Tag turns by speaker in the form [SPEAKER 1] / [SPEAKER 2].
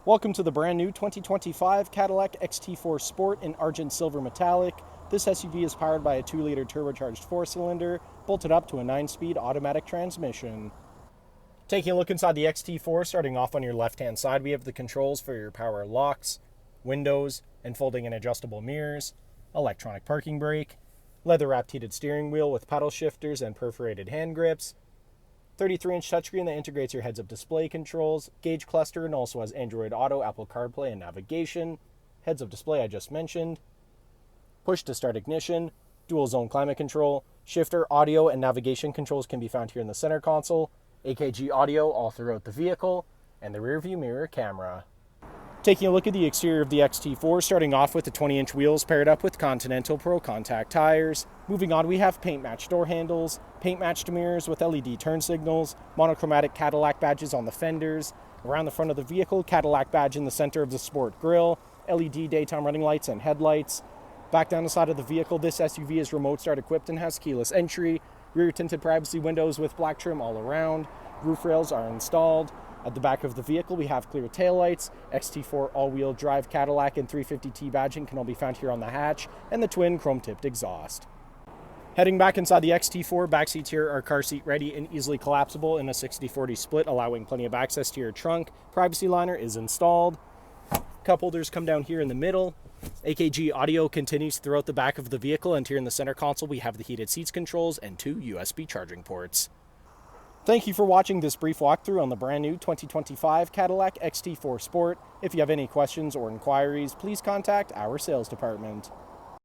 [SPEAKER 1] Welcome to the brand new 2025 Cadillac XT4 Sport in Argent Silver Metallic. This SUV is powered by a 2-liter turbocharged 4-cylinder, bolted up to a 9-speed automatic transmission. Taking a look inside the XT4, starting off on your left-hand side, we have the controls for your power locks, windows, and folding and adjustable mirrors, electronic parking brake, leather-wrapped heated steering wheel with paddle shifters and perforated hand grips, 33-inch touchscreen that integrates your heads-up display controls, gauge cluster, and also has Android Auto, Apple CarPlay, and navigation, heads-up display I just mentioned, push-to-start ignition, dual-zone climate control, shifter, audio, and navigation controls can be found here in the center console, AKG audio all throughout the vehicle, and the rear-view mirror camera. Taking a look at the exterior of the XT4, starting off with the 20-inch wheels paired up with Continental Pro contact tires. Moving on, we have paint-matched door handles, paint-matched mirrors with LED turn signals, monochromatic Cadillac badges on the fenders. Around the front of the vehicle, Cadillac badge in the center of the Sport grille, LED daytime running lights and headlights. Back down the side of the vehicle, this SUV is remote start equipped and has keyless entry. Rear tinted privacy windows with black trim all around. Roof rails are installed. At the back of the vehicle, we have clear taillights. XT4 all-wheel drive Cadillac and 350T badging can all be found here on the hatch, and the twin chrome-tipped exhaust. Heading back inside the XT4, back seats here are car seat ready and easily collapsible in a 60-40 split, allowing plenty of access to your trunk. Privacy liner is installed. Cup holders come down here in the middle. AKG audio continues throughout the back of the vehicle, and here in the center console, we have the heated seats controls and 2 USB charging ports. Thank you for watching this brief walkthrough on the brand new 2025 Cadillac XT4 Sport. If you have any questions or inquiries, please contact our sales department.